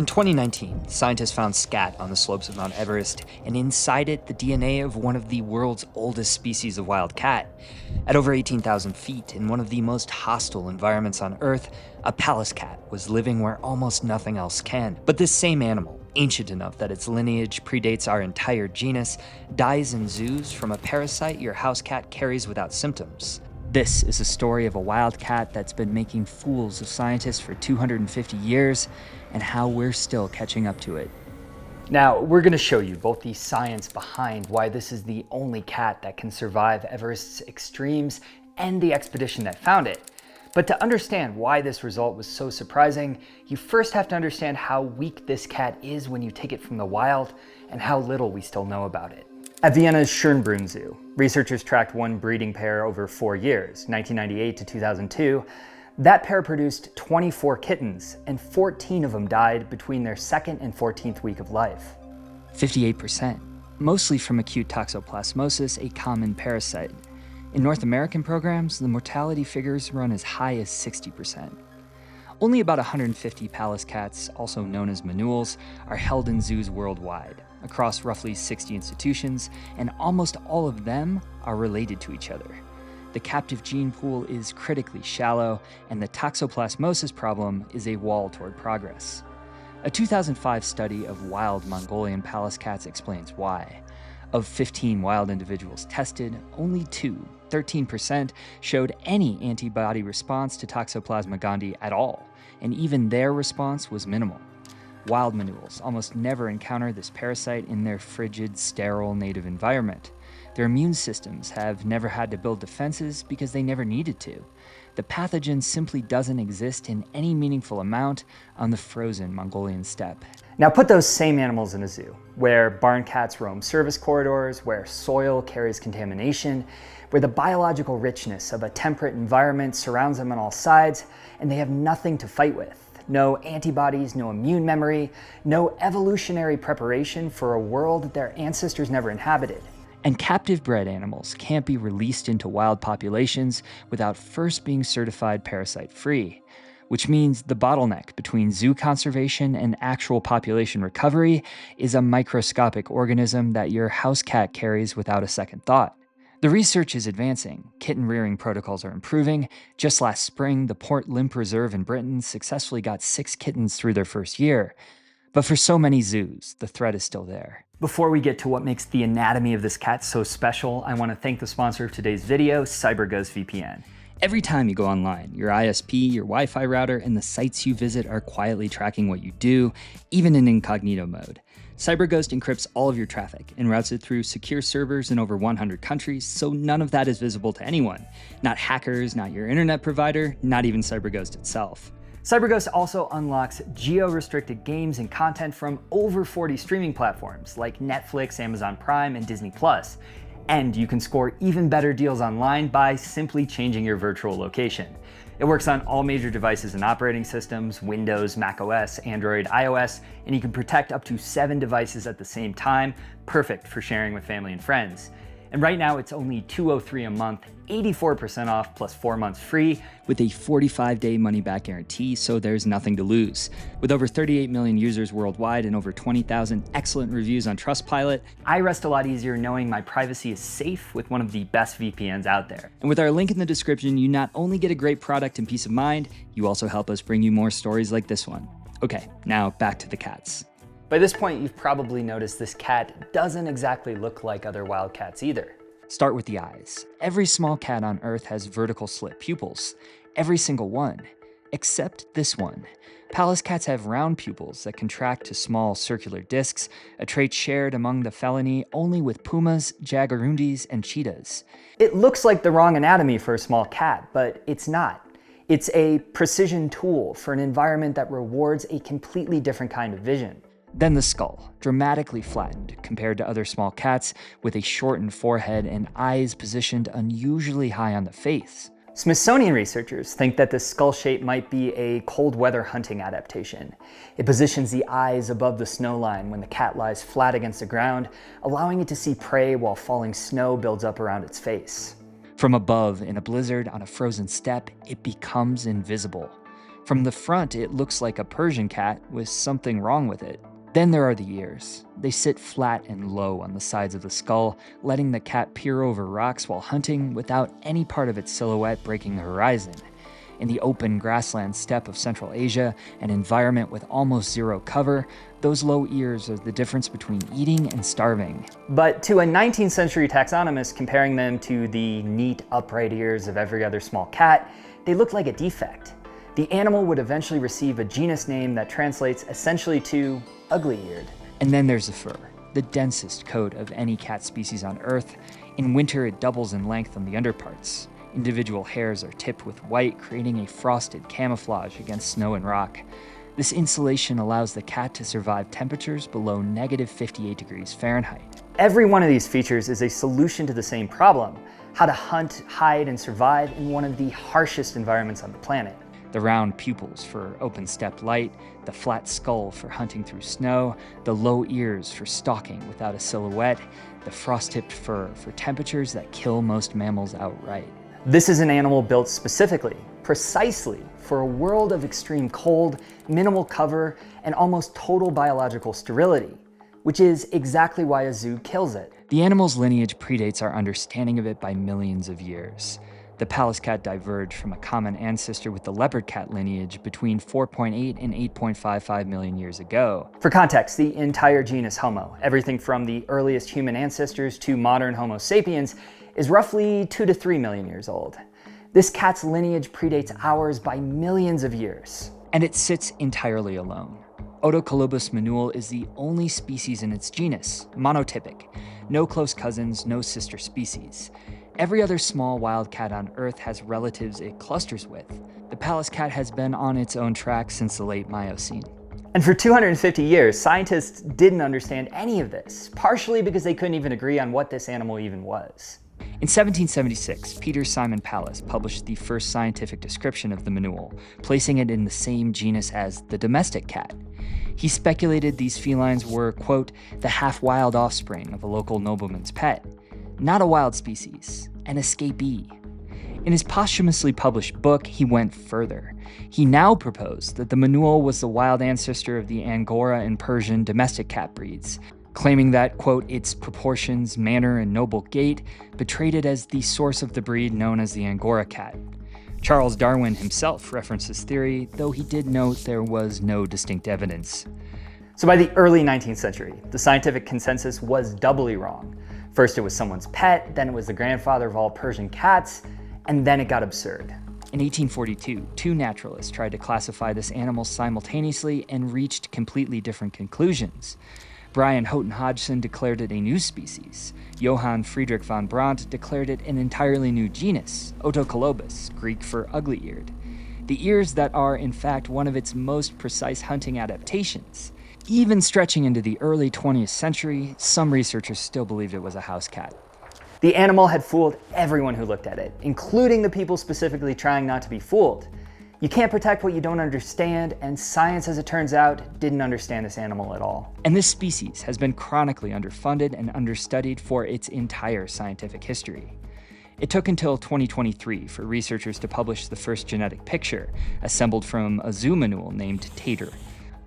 In 2019, scientists found scat on the slopes of Mount Everest, and inside it, the DNA of one of the world's oldest species of wild cat. At over 18,000 feet, in one of the most hostile environments on Earth, a Pallas cat was living where almost nothing else can. But this same animal, ancient enough that its lineage predates our entire genus, dies in zoos from a parasite your house cat carries without symptoms. This is a story of a wild cat that's been making fools of scientists for 250 years, and how we're still catching up to it. Now, we're going to show you both the science behind why this is the only cat that can survive Everest's extremes and the expedition that found it. But to understand why this result was so surprising, you first have to understand how weak this cat is when you take it from the wild and how little we still know about it. At Vienna's Schönbrunn Zoo, researchers tracked one breeding pair over 4 years, 1998 to 2002. That pair produced 24 kittens, and 14 of them died between their 2nd and 14th week of life. 58%, mostly from acute toxoplasmosis, a common parasite. In North American programs, the mortality figures run as high as 60%. Only about 150 Pallas cats, also known as manuals, are held in zoos worldwide, across roughly 60 institutions, and almost all of them are related to each other. The captive gene pool is critically shallow, and the toxoplasmosis problem is a wall toward progress. A 2005 study of wild Mongolian Pallas cats explains why. Of 15 wild individuals tested, only 2, 13%, showed any antibody response to Toxoplasma gondii at all, and even their response was minimal. Wild manuals almost never encounter this parasite in their frigid, sterile native environment. Their immune systems have never had to build defenses because they never needed to. The pathogen simply doesn't exist in any meaningful amount on the frozen Mongolian steppe. Now put those same animals in a zoo, where barn cats roam service corridors, where soil carries contamination, where the biological richness of a temperate environment surrounds them on all sides, and they have nothing to fight with. No antibodies, no immune memory, no evolutionary preparation for a world that their ancestors never inhabited. And captive bred animals can't be released into wild populations without first being certified parasite-free, which means the bottleneck between zoo conservation and actual population recovery is a microscopic organism that your house cat carries without a second thought. The research is advancing, kitten rearing protocols are improving. Just last spring, the Port Limp Reserve in Britain successfully got 6 kittens through their first year. But for so many zoos, the threat is still there. Before we get to what makes the anatomy of this cat so special, I want to thank the sponsor of today's video, CyberGhostVPN. Every time you go online, your ISP, your Wi-Fi router, and the sites you visit are quietly tracking what you do, even in incognito mode. CyberGhost encrypts all of your traffic and routes it through secure servers in over 100 countries, so none of that is visible to anyone. Not hackers, not your internet provider, not even CyberGhost itself. CyberGhost also unlocks geo-restricted games and content from over 40 streaming platforms like Netflix, Amazon Prime, and Disney+. And you can score even better deals online by simply changing your virtual location. It works on all major devices and operating systems, Windows, macOS, Android, iOS, and you can protect up to 7 devices at the same time, perfect for sharing with family and friends. And right now it's only $203 a month, 84% off plus 4 months free, with a 45-day money-back guarantee, so there's nothing to lose. With over 38 million users worldwide and over 20,000 excellent reviews on Trustpilot, I rest a lot easier knowing my privacy is safe with one of the best VPNs out there. And with our link in the description, you not only get a great product and peace of mind, you also help us bring you more stories like this one. Okay, now back to the cats. By this point, you've probably noticed this cat doesn't exactly look like other wild cats either. Start with the eyes. Every small cat on Earth has vertical slit pupils. Every single one, except this one. Pallas cats have round pupils that contract to small circular discs, a trait shared among the feline only with pumas, jaguarundis, and cheetahs. It looks like the wrong anatomy for a small cat, but it's not. It's a precision tool for an environment that rewards a completely different kind of vision. Then the skull, dramatically flattened compared to other small cats, with a shortened forehead and eyes positioned unusually high on the face. Smithsonian researchers think that this skull shape might be a cold weather hunting adaptation. It positions the eyes above the snow line when the cat lies flat against the ground, allowing it to see prey while falling snow builds up around its face. From above, in a blizzard on a frozen steppe, it becomes invisible. From the front, it looks like a Persian cat with something wrong with it. Then there are the ears. They sit flat and low on the sides of the skull, letting the cat peer over rocks while hunting without any part of its silhouette breaking the horizon. In the open grassland steppe of Central Asia, an environment with almost zero cover, those low ears are the difference between eating and starving. But to a 19th century taxonomist comparing them to the neat, upright ears of every other small cat, they looked like a defect. The animal would eventually receive a genus name that translates essentially to ugly-eared. And then there's the fur, the densest coat of any cat species on Earth. In winter, it doubles in length on the underparts. Individual hairs are tipped with white, creating a frosted camouflage against snow and rock. This insulation allows the cat to survive temperatures below -58 degrees Fahrenheit. Every one of these features is a solution to the same problem: how to hunt, hide, and survive in one of the harshest environments on the planet. The round pupils for open steppe light, the flat skull for hunting through snow, the low ears for stalking without a silhouette, the frost-tipped fur for temperatures that kill most mammals outright. This is an animal built specifically, precisely, for a world of extreme cold, minimal cover, and almost total biological sterility, which is exactly why a zoo kills it. The animal's lineage predates our understanding of it by millions of years. The Pallas cat diverged from a common ancestor with the leopard cat lineage between 4.8 and 8.55 million years ago. For context, the entire genus Homo, everything from the earliest human ancestors to modern Homo sapiens, is roughly 2 to 3 million years old. This cat's lineage predates ours by millions of years. And it sits entirely alone. Otocolobus manuel is the only species in its genus, monotypic. No close cousins, no sister species. Every other small wild cat on Earth has relatives it clusters with. The Pallas cat has been on its own track since the late Miocene. And for 250 years, scientists didn't understand any of this, partially because they couldn't even agree on what this animal even was. In 1776, Peter Simon Pallas published the first scientific description of the manuel, placing it in the same genus as the domestic cat. He speculated these felines were, quote, the half-wild offspring of a local nobleman's pet. Not a wild species, an escapee. In his posthumously published book, he went further. He now proposed that the manuel was the wild ancestor of the Angora and Persian domestic cat breeds, claiming that, quote, its proportions, manner, and noble gait betrayed it as the source of the breed known as the Angora cat. Charles Darwin himself referenced this theory, though he did note there was no distinct evidence. So by the early 19th century, the scientific consensus was doubly wrong. First it was someone's pet, then it was the grandfather of all Persian cats, and then it got absurd. In 1842, two naturalists tried to classify this animal simultaneously and reached completely different conclusions. Brian Houghton Hodgson declared it a new species. Johann Friedrich von Brandt declared it an entirely new genus, Otocolobus, Greek for ugly-eared. The ears that are, in fact, one of its most precise hunting adaptations. Even stretching into the early 20th century, some researchers still believed it was a house cat. The animal had fooled everyone who looked at it, including the people specifically trying not to be fooled. You can't protect what you don't understand, and science, as it turns out, didn't understand this animal at all. And this species has been chronically underfunded and understudied for its entire scientific history. It took until 2023 for researchers to publish the first genetic picture, assembled from a zoo manual named Tater.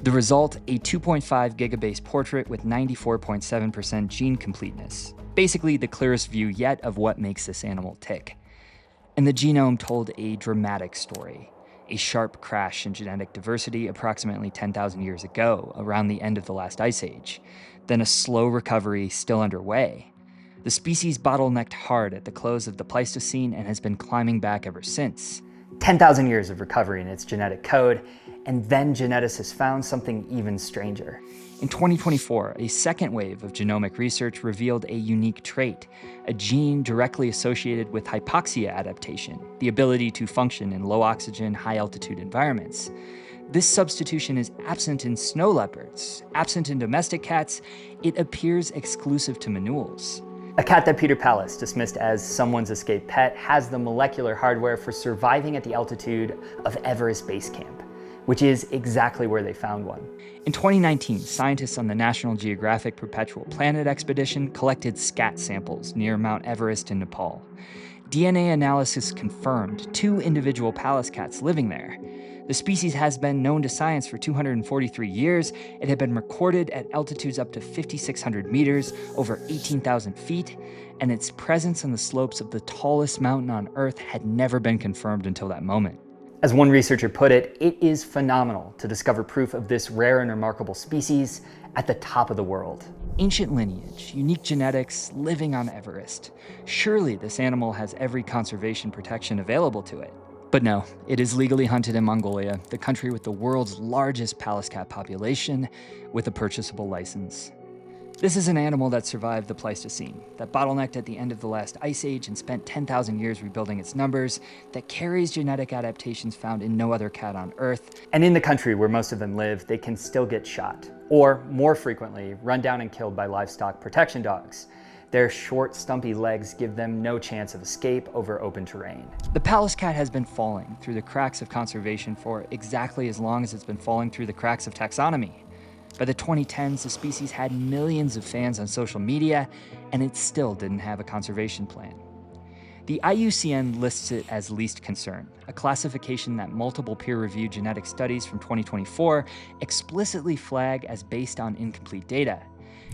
The result, a 2.5 gigabase portrait with 94.7% gene completeness. Basically the clearest view yet of what makes this animal tick. And the genome told a dramatic story. A sharp crash in genetic diversity approximately 10,000 years ago, around the end of the last ice age. Then a slow recovery still underway. The species bottlenecked hard at the close of the Pleistocene and has been climbing back ever since. 10,000 years of recovery in its genetic code, and then geneticists found something even stranger. In 2024, a second wave of genomic research revealed a unique trait, a gene directly associated with hypoxia adaptation, the ability to function in low-oxygen, high-altitude environments. This substitution is absent in snow leopards, absent in domestic cats. It appears exclusive to manuels. A cat that Peter Pallas dismissed as someone's escaped pet has the molecular hardware for surviving at the altitude of Everest Base Camp, which is exactly where they found one. In 2019, scientists on the National Geographic Perpetual Planet expedition collected scat samples near Mount Everest in Nepal. DNA analysis confirmed 2 individual Pallas cats living there. The species has been known to science for 243 years. It had been recorded at altitudes up to 5,600 meters, over 18,000 feet, and its presence on the slopes of the tallest mountain on Earth had never been confirmed until that moment. As one researcher put it, it is phenomenal to discover proof of this rare and remarkable species at the top of the world. Ancient lineage, unique genetics, living on Everest. Surely this animal has every conservation protection available to it. But no, it is legally hunted in Mongolia, the country with the world's largest Pallas cat population, with a purchasable license. This is an animal that survived the Pleistocene, that bottlenecked at the end of the last ice age and spent 10,000 years rebuilding its numbers, that carries genetic adaptations found in no other cat on Earth. And in the country where most of them live, they can still get shot, or more frequently, run down and killed by livestock protection dogs. Their short, stumpy legs give them no chance of escape over open terrain. The Pallas cat has been falling through the cracks of conservation for exactly as long as it's been falling through the cracks of taxonomy. By the 2010s, the species had millions of fans on social media, and it still didn't have a conservation plan. The IUCN lists it as least concern, a classification that multiple peer-reviewed genetic studies from 2024 explicitly flag as based on incomplete data.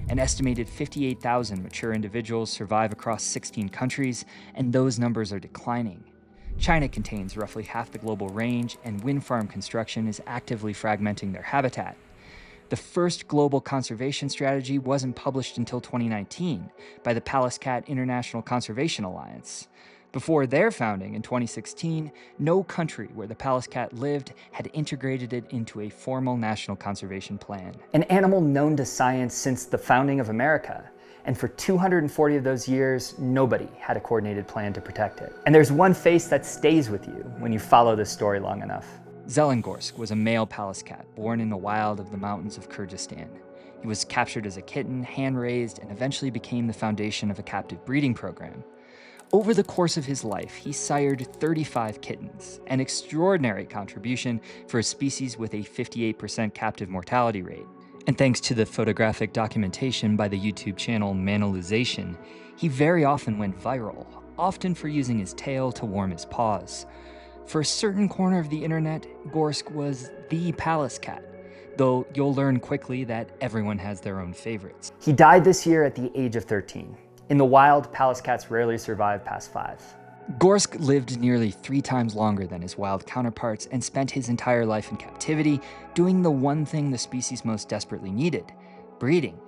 An estimated 58,000 mature individuals survive across 16 countries, and those numbers are declining. China contains roughly half the global range, and wind farm construction is actively fragmenting their habitat. The first global conservation strategy wasn't published until 2019 by the Pallas Cat International Conservation Alliance. Before their founding in 2016, no country where the Pallas cat lived had integrated it into a formal national conservation plan. An animal known to science since the founding of America. And for 240 of those years, nobody had a coordinated plan to protect it. And there's one face that stays with you when you follow this story long enough. Zelengorsk was a male Pallas cat born in the wild of the mountains of Kyrgyzstan. He was captured as a kitten, hand-raised, and eventually became the foundation of a captive breeding program. Over the course of his life, he sired 35 kittens, an extraordinary contribution for a species with a 58% captive mortality rate. And thanks to the photographic documentation by the YouTube channel Manilization, he very often went viral, often for using his tail to warm his paws. For a certain corner of the internet, Gorsk was the Pallas cat, though you'll learn quickly that everyone has their own favorites. He died this year at the age of 13. In the wild, Pallas cats rarely survive past 5. Gorsk lived nearly 3 times longer than his wild counterparts and spent his entire life in captivity, doing the one thing the species most desperately needed: breeding.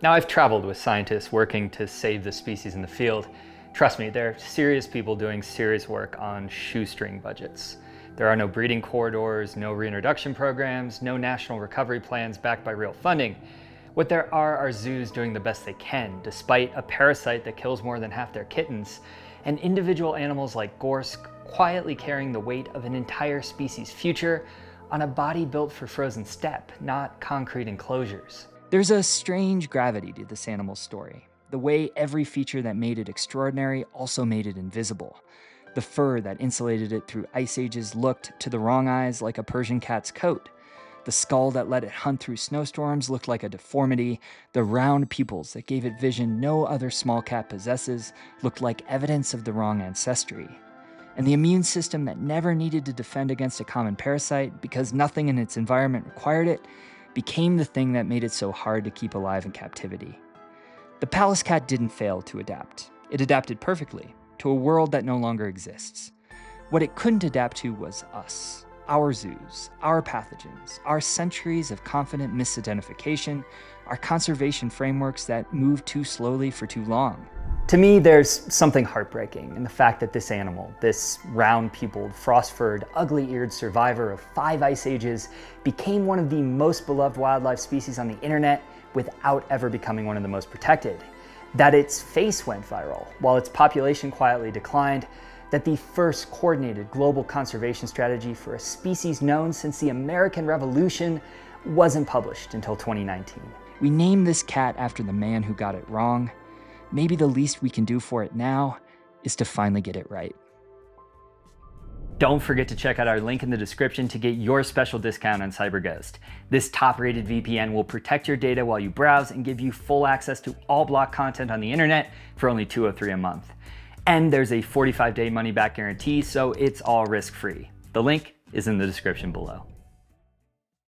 Now, I've traveled with scientists working to save the species in the field. Trust me, they're serious people doing serious work on shoestring budgets. There are no breeding corridors, no reintroduction programs, no national recovery plans backed by real funding. What there are zoos doing the best they can, despite a parasite that kills more than half their kittens, and individual animals like Gorsk quietly carrying the weight of an entire species' future on a body built for frozen steppe, not concrete enclosures. There's a strange gravity to this animal's story. The way every feature that made it extraordinary also made it invisible. The fur that insulated it through ice ages looked, to the wrong eyes, like a Persian cat's coat. The skull that let it hunt through snowstorms looked like a deformity. The round pupils that gave it vision no other small cat possesses looked like evidence of the wrong ancestry. And the immune system that never needed to defend against a common parasite because nothing in its environment required it became the thing that made it so hard to keep alive in captivity. The Pallas cat didn't fail to adapt. It adapted perfectly to a world that no longer exists. What it couldn't adapt to was us. Our zoos, our pathogens, our centuries of confident misidentification, our conservation frameworks that move too slowly for too long. To me, there's something heartbreaking in the fact that this animal, this round-pupiled, frost-furred, ugly-eared survivor of 5 ice ages, became one of the most beloved wildlife species on the internet without ever becoming one of the most protected. That its face went viral, while its population quietly declined, that the first coordinated global conservation strategy for a species known since the American Revolution wasn't published until 2019. We named this cat after the man who got it wrong. Maybe the least we can do for it now is to finally get it right. Don't forget to check out our link in the description to get your special discount on CyberGhost. This top-rated VPN will protect your data while you browse and give you full access to all blocked content on the internet for only $203 a month. And there's a 45-day money-back guarantee, so it's all risk-free. The link is in the description below.